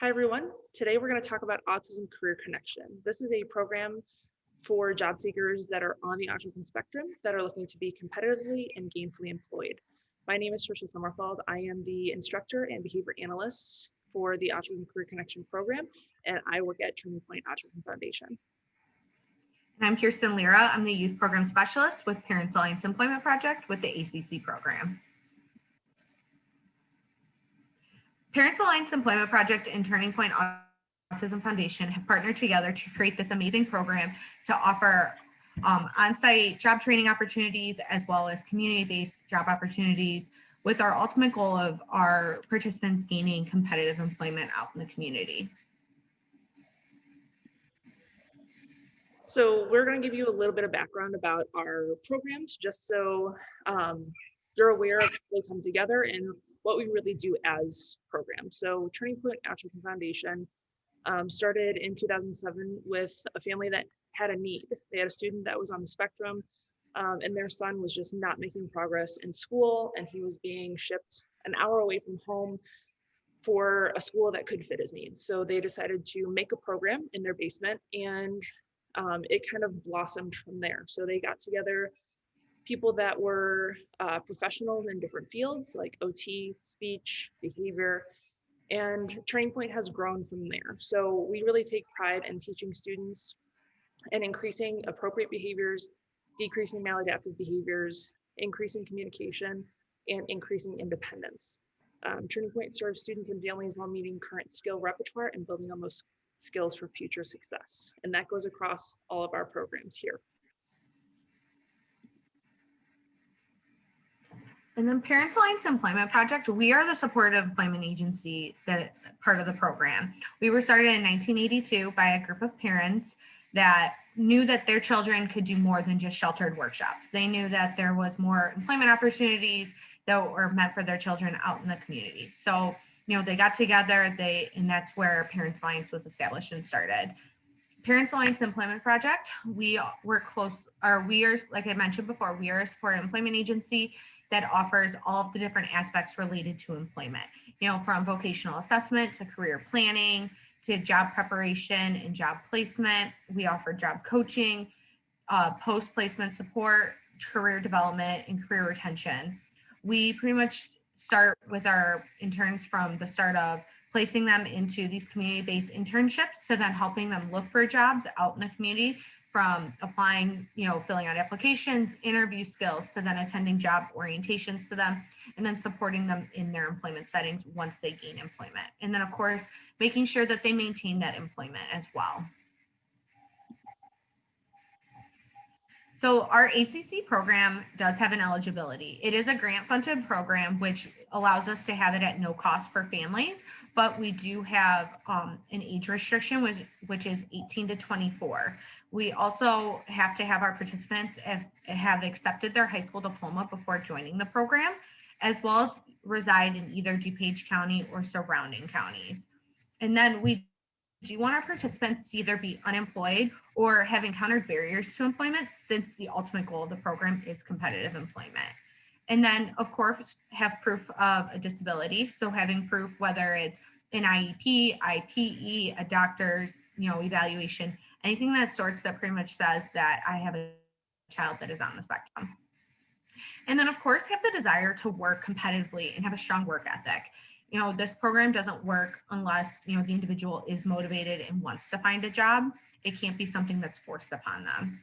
Hi, everyone. Today we're going to talk about Autism Career Connection. This is a program for job seekers that are on the autism spectrum that are looking to be competitively and gainfully employed. My name is Trisha Sommerfeld. I am the instructor and behavior analyst for the Autism Career Connection program, and I work at Pointe Autism Foundation. And I'm Kirsten Lira. I'm the Youth Program Specialist with Parents Alliance Employment Project with the ACC program. Parents Alliance Employment Project and Turning Point Autism Foundation have partnered together to create this amazing program to offer on-site job training opportunities as well as community-based job opportunities with our ultimate goal of our participants gaining competitive employment out in the community. So we're going to give you a little bit of background about our programs, just so you're aware of how they come together and what we really do as programs. So Turning Point Autism Foundation started in 2007 with a family that had a need. They had a student that was on the spectrum, and their son was just not making progress in school, and he was being shipped an hour away from home for a school that could fit his needs. So they decided to make a program in their basement, and it kind of blossomed from there. So they got together people that were professionals in different fields like OT, speech, behavior, and Turning Point has grown from there. So we really take pride in teaching students and increasing appropriate behaviors, decreasing maladaptive behaviors, increasing communication, and increasing independence. Turning Point serves students and families while meeting current skill repertoire and building on those skills for future success. And that goes across all of our programs here. And then Parents Alliance Employment Project, we are the supportive employment agency that part of the program. We were started in 1982 by a group of parents that knew that their children could do more than just sheltered workshops. They knew that there was more employment opportunities that were meant for their children out in the community. So, they got together, and that's where Parents Alliance was established and started. Parents Alliance Employment Project, we are, like I mentioned before, we are a supportive employment agency that offers all of the different aspects related to employment, from vocational assessment to career planning to job preparation and job placement. We offer job coaching, post-placement support, career development, and career retention. We pretty much start with our interns from the start of placing them into these community-based internships to then helping them look for jobs out in the community, from applying, filling out applications, interview skills, to then attending job orientations to them, and then supporting them in their employment settings once they gain employment. And then, of course, making sure that they maintain that employment as well. So our ACC program does have an eligibility. It is a grant-funded program, which allows us to have it at no cost for families, but we do have an age restriction, which is 18 to 24. We also have to have our participants have accepted their high school diploma before joining the program, as well as reside in either DuPage County or surrounding counties. And then we do you want our participants to either be unemployed or have encountered barriers to employment, since the ultimate goal of the program is competitive employment. And then, of course, have proof of a disability. So having proof, whether it's an IEP, IPE, a doctor's evaluation, anything that sorts that pretty much says that I have a child that is on the spectrum. And then, of course, have the desire to work competitively and have a strong work ethic. This program doesn't work unless, the individual is motivated and wants to find a job. It can't be something that's forced upon them.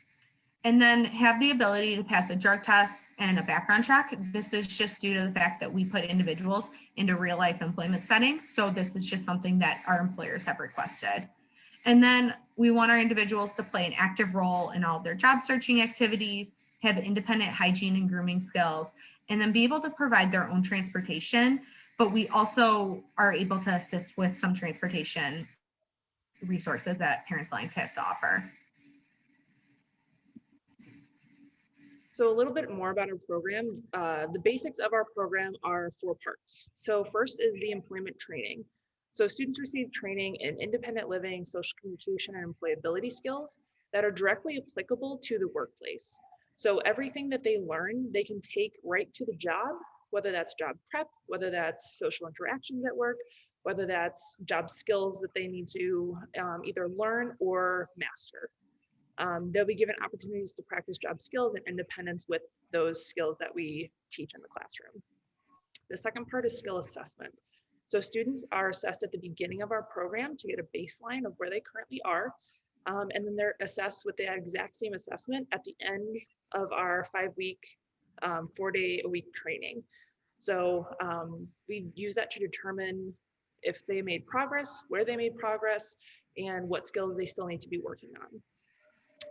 And then have the ability to pass a drug test and a background check. This is just due to the fact that we put individuals into real life employment settings. So this is just something that our employers have requested. And then we want our individuals to play an active role in all of their job searching activities, have independent hygiene and grooming skills, and then be able to provide their own transportation. But we also are able to assist with some transportation resources that Parents Alliance has to offer. So a little bit more about our program. The basics of our program are 4 parts. So first is the employment training. So students receive training in independent living, social communication, and employability skills that are directly applicable to the workplace. So everything that they learn, they can take right to the job, whether that's job prep, whether that's social interactions at work, whether that's job skills that they need to either learn or master. They'll be given opportunities to practice job skills and independence with those skills that we teach in the classroom. The second part is skill assessment. So students are assessed at the beginning of our program to get a baseline of where they currently are. And then they're assessed with the exact same assessment at the end of our 5-week, 4-day-a-week training. So we use that to determine if they made progress, where they made progress, and what skills they still need to be working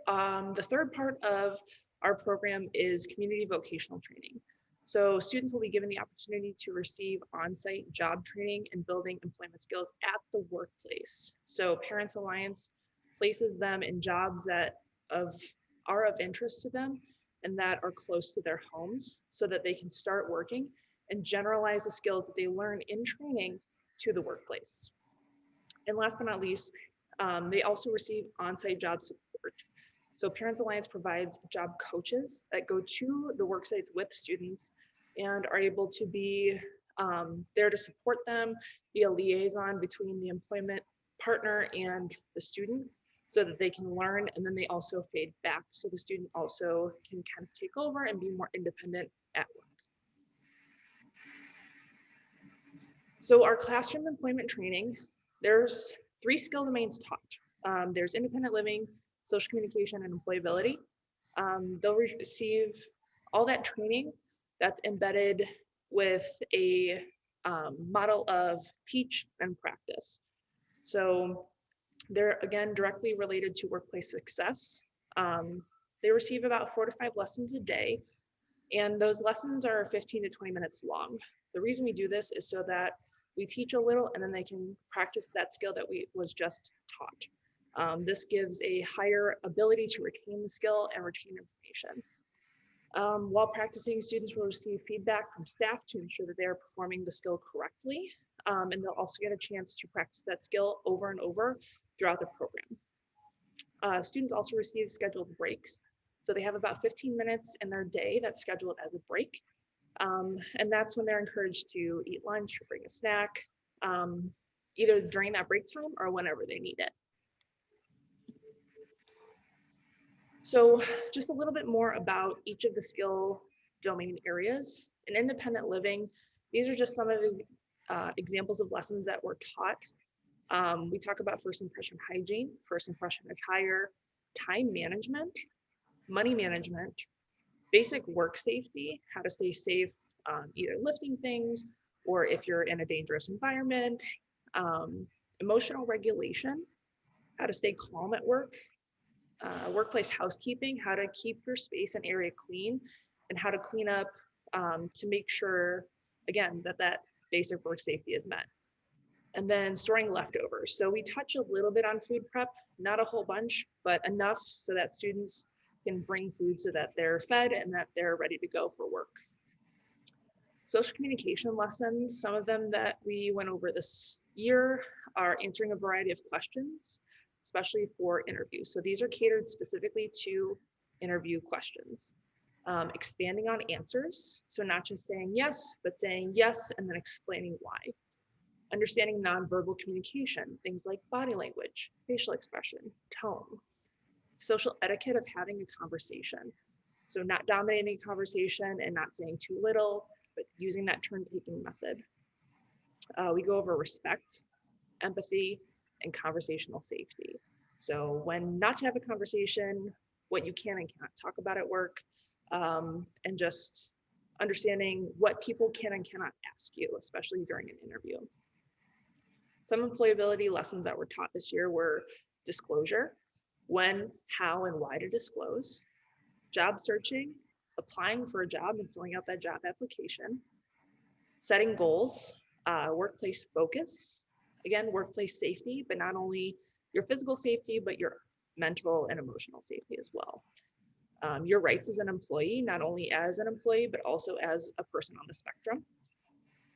on. The third part of our program is community vocational training. So students will be given the opportunity to receive on-site job training and building employment skills at the workplace. So Parents Alliance places them in jobs that are of interest to them and that are close to their homes so that they can start working and generalize the skills that they learn in training to the workplace. And last but not least, they also receive on-site job support. So Parents Alliance provides job coaches that go to the work sites with students and are able to be there to support them, be a liaison between the employment partner and the student so that they can learn, and then they also fade back so the student also can kind of take over and be more independent at work. So our classroom employment training, there's 3 skill domains taught. There's independent living, social communication, and employability. They'll receive all that training that's embedded with a model of teach and practice. So they're, again, directly related to workplace success. They receive about 4 to 5 lessons a day, and those lessons are 15 to 20 minutes long. The reason we do this is so that we teach a little and then they can practice that skill that was just taught. This gives a higher ability to retain the skill and retain information. While practicing, students will receive feedback from staff to ensure that they are performing the skill correctly. And they'll also get a chance to practice that skill over and over throughout the program. Students also receive scheduled breaks. So they have about 15 minutes in their day that's scheduled as a break. And that's when they're encouraged to eat lunch or bring a snack, either during that break time or whenever they need it. So just a little bit more about each of the skill domain areas. In independent living, these are just some of the examples of lessons that were taught. We talk about first impression hygiene, first impression attire, time management, money management, basic work safety, how to stay safe, either lifting things or if you're in a dangerous environment, emotional regulation, how to stay calm at work, workplace housekeeping, how to keep your space and area clean, and how to clean up to make sure, again, that basic work safety is met. And then storing leftovers. So we touch a little bit on food prep, not a whole bunch, but enough so that students can bring food so that they're fed and that they're ready to go for work. Social communication lessons, some of them that we went over this year are answering a variety of questions, especially for interviews. So these are catered specifically to interview questions. Expanding on answers. So not just saying yes, but saying yes and then explaining why. Understanding nonverbal communication, things like body language, facial expression, tone. Social etiquette of having a conversation. So not dominating a conversation and not saying too little, but using that turn-taking method. We go over respect, empathy, and conversational safety. So when not to have a conversation, what you can and cannot talk about at work, and just understanding what people can and cannot ask you, especially during an interview. Some employability lessons that were taught this year were disclosure, when, how, and why to disclose, job searching, applying for a job and filling out that job application, setting goals, workplace focus, again, workplace safety, but not only your physical safety, but your mental and emotional safety as well. Your rights as an employee, not only as an employee, but also as a person on the spectrum.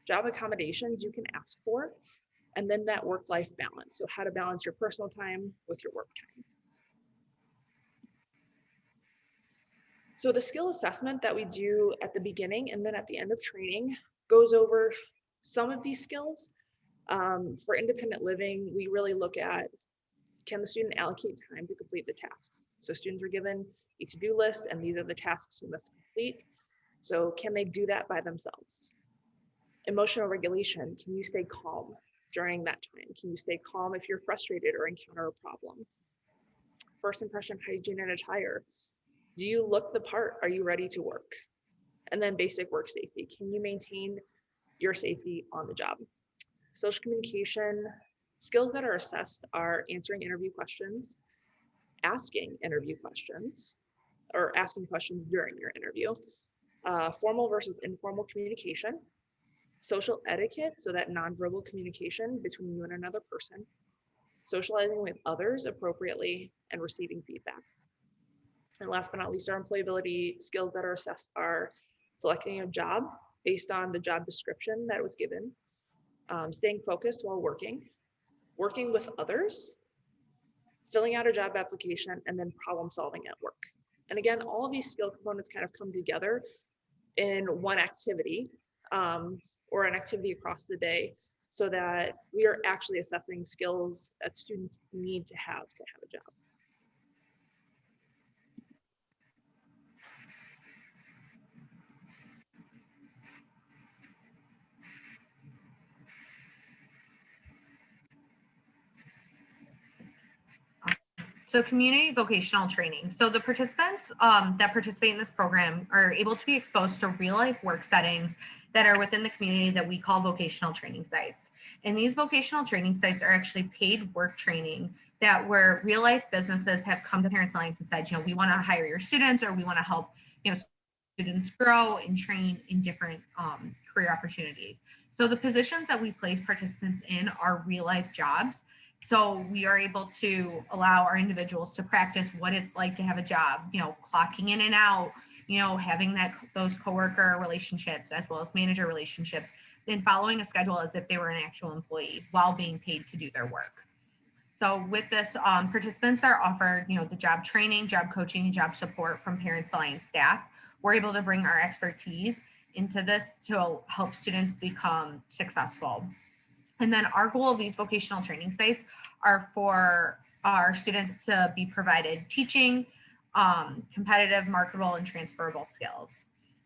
Job accommodations you can ask for, and then that work-life balance. So how to balance your personal time with your work time. So the skill assessment that we do at the beginning and then at the end of training goes over some of these skills. For independent living, we really look at, can the student allocate time to complete the tasks? So students are given a to-do list, and these are the tasks you must complete. So can they do that by themselves? Emotional regulation, can you stay calm during that time? Can you stay calm if you're frustrated or encounter a problem? First impression hygiene and attire. Do you look the part? Are you ready to work? And then basic work safety. Can you maintain your safety on the job? Social communication skills that are assessed are answering interview questions, asking interview questions, or asking questions during your interview, formal versus informal communication, social etiquette, so that nonverbal communication between you and another person, socializing with others appropriately, and receiving feedback. And last but not least, our employability skills that are assessed are selecting a job based on the job description that was given, staying focused while working with others, filling out a job application, and then problem solving at work. And again, all of these skill components kind of come together in one activity, or an activity across the day, so that we are actually assessing skills that students need to have a job. So community vocational training. So the participants that participate in this program are able to be exposed to real life work settings that are within the community that we call vocational training sites. And these vocational training sites are actually paid work training that where real life businesses have come to Parents Alliance and said, you know, we want to hire your students, or we want to help, you know, students grow and train in different career opportunities. So the positions that we place participants in are real life jobs. So we are able to allow our individuals to practice what it's like to have a job, you know, clocking in and out, you know, having those coworker relationships as well as manager relationships, and following a schedule as if they were an actual employee while being paid to do their work. So with this, participants are offered, you know, the job training, job coaching, and job support from Parents Alliance staff. We're able to bring our expertise into this to help students become successful. And then our goal of these vocational training sites are for our students to be provided teaching, competitive, marketable, and transferable skills.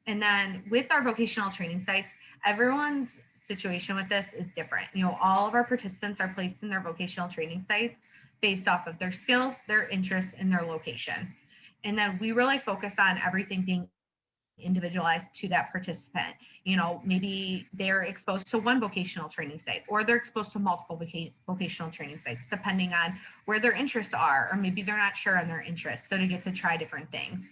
And then with our vocational training sites, everyone's situation with this is different. You know, all of our participants are placed in their vocational training sites based off of their skills, their interests, and their location. And then we really focus on everything being individualized to that participant. You know, maybe they're exposed to one vocational training site, or they're exposed to multiple vocational training sites, depending on where their interests are, or maybe they're not sure on their interests. So to get to try different things.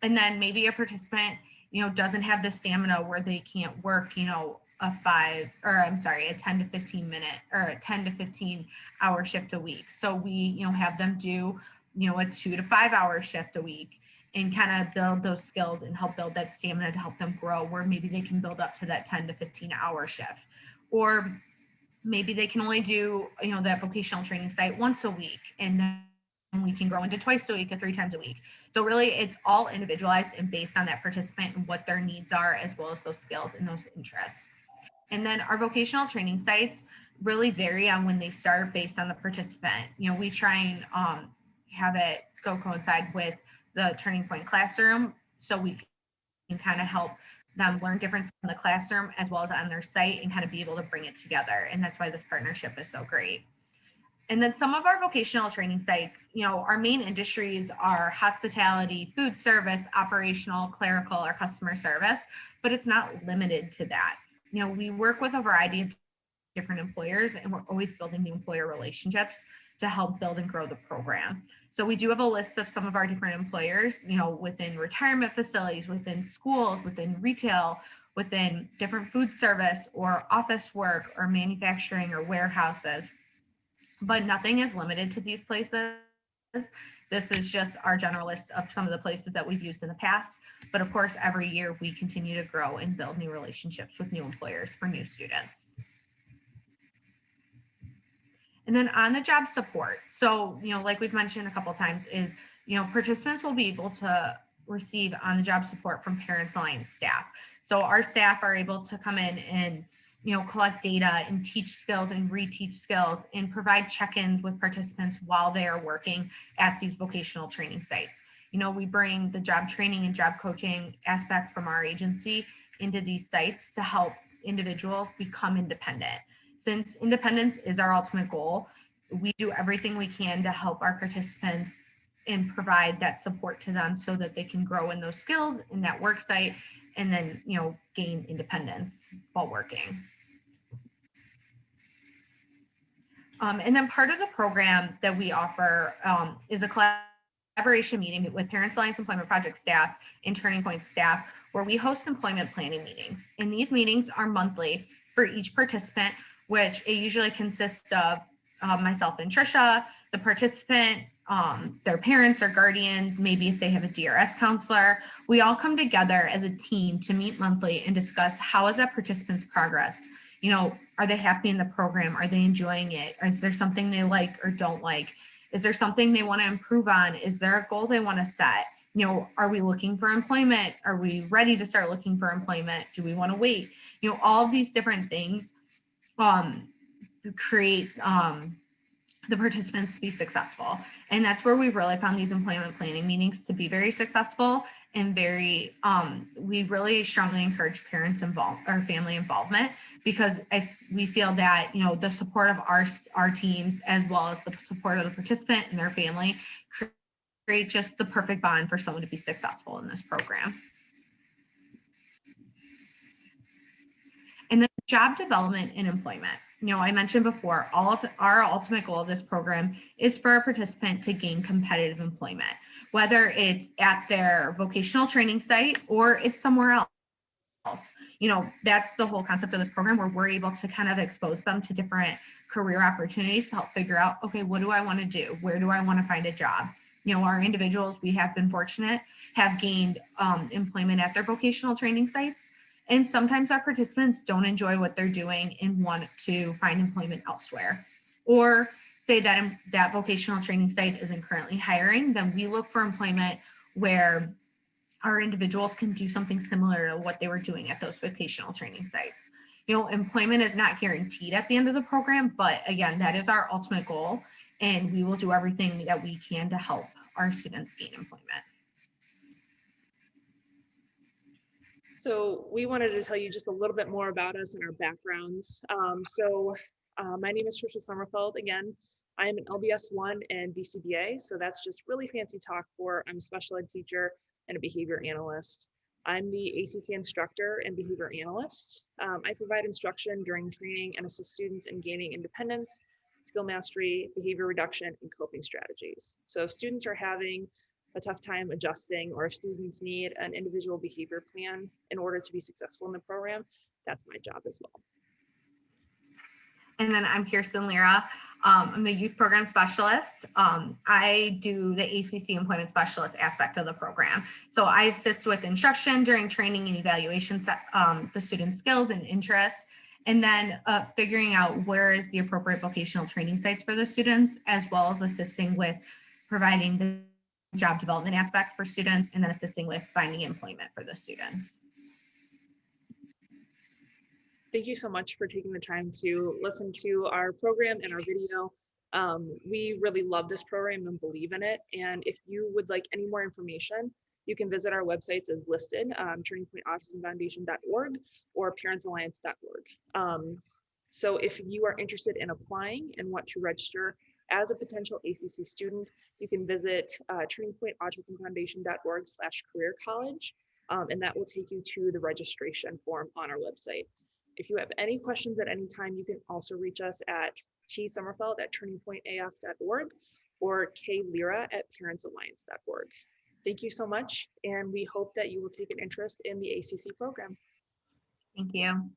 And then maybe a participant, you know, doesn't have the stamina where they can't work, you know, a 10 to 15 minute or a 10 to 15 hour shift a week. So we, you know, have them do, you know, a 2 to 5 hour shift a week, and kind of build those skills and help build that stamina to help them grow, where maybe they can build up to that 10 to 15 hour shift. Or maybe they can only do, you know, that vocational training site once a week, and then we can grow into twice a week or 3 times a week. So really it's all individualized and based on that participant and what their needs are, as well as those skills and those interests. And then our vocational training sites really vary on when they start based on the participant. You know, we try and have it go coincide with the Turning Point classroom, so we can kind of help them learn different in the classroom as well as on their site, and kind of be able to bring it together. And that's why this partnership is so great. And then some of our vocational training sites, you know, our main industries are hospitality, food service, operational, clerical, or customer service, but it's not limited to that. You know, we work with a variety of different employers, and we're always building new employer relationships to help build and grow the program. So we do have a list of some of our different employers, you know, within retirement facilities, within schools, within retail, within different food service or office work or manufacturing or warehouses. But nothing is limited to these places. This is just our general list of some of the places that we've used in the past. But of course, every year we continue to grow and build new relationships with new employers for new students. And then on the job support. So, you know, like we've mentioned a couple of times is, you know, participants will be able to receive on the job support from Parents Alliance staff. So our staff are able to come in and, collect data and teach skills and reteach skills and provide check-ins with participants while they are working at these vocational training sites. We bring the job training and job coaching aspect from our agency into these sites to help individuals become independent. Since independence is our ultimate goal, we do everything we can to help our participants and provide that support to them so that they can grow in those skills in that work site and then, gain independence while working. And then part of the program that we offer is a collaboration meeting with Parents Alliance Employment Project staff and Turning Point staff, where we host employment planning meetings. And these meetings are monthly for each participant, which it usually consists of myself and Trisha, the participant, their parents or guardians, maybe if they have a DRS counselor. We all come together as a team to meet monthly and discuss how is that participant's progress. Are they happy in the program? Are they enjoying it? Or is there something they like or don't like? Is there something they want to improve on? Is there a goal they want to set? Are we looking for employment? Are we ready to start looking for employment? Do we want to wait? All of these different things create the participants to be successful. And that's where we've really found these employment planning meetings to be very successful and very, we really strongly encourage parents involved or family involvement, because we feel that, the support of our teams, as well as the support of the participant and their family, create just the perfect bond for someone to be successful in this program. And then job development and employment. I mentioned before, our ultimate goal of this program is for a participant to gain competitive employment, whether it's at their vocational training site or it's somewhere else. That's the whole concept of this program, where we're able to kind of expose them to different career opportunities to help figure out, okay, what do I want to do? Where do I want to find a job? Our individuals, we have been fortunate, have gained employment at their vocational training sites. And sometimes our participants don't enjoy what they're doing and want to find employment elsewhere. Or say that that vocational training site isn't currently hiring, then we look for employment where our individuals can do something similar to what they were doing at those vocational training sites. Employment is not guaranteed at the end of the program, but again, that is our ultimate goal, and we will do everything that we can to help our students gain employment. So we wanted to tell you just a little bit more about us and our backgrounds. My name is Trisha Sommerfeld. Again, I am an LBS 1 and BCBA. So that's just really fancy talk for I'm a special ed teacher and a behavior analyst. I'm the ACC instructor and behavior analyst. I provide instruction during training and assist students in gaining independence, skill mastery, behavior reduction, and coping strategies. So if students are having a tough time adjusting, or if students need an individual behavior plan in order to be successful in the program, that's my job as well. And then I'm Kirsten Lira. I'm the youth program specialist. I do the ACC employment specialist aspect of the program. So I assist with instruction during training and evaluation, the students' skills and interests, and then figuring out where is the appropriate vocational training sites for the students, as well as assisting with providing the job development aspect for students, and then assisting with finding employment for the students. Thank you so much for taking the time to listen to our program and our video. We really love this program and believe in it. And if you would like any more information, you can visit our websites as listed, turningpointautismfoundation.org or parentsalliance.org. So if you are interested in applying and want to register as a potential ACC student, you can visit turningpointautismfoundation.org/career college, and that will take you to the registration form on our website. If you have any questions at any time, you can also reach us at tsummerfeld@turningpointaf.org or klira@parentsalliance.org. Thank you so much, and we hope that you will take an interest in the ACC program. Thank you.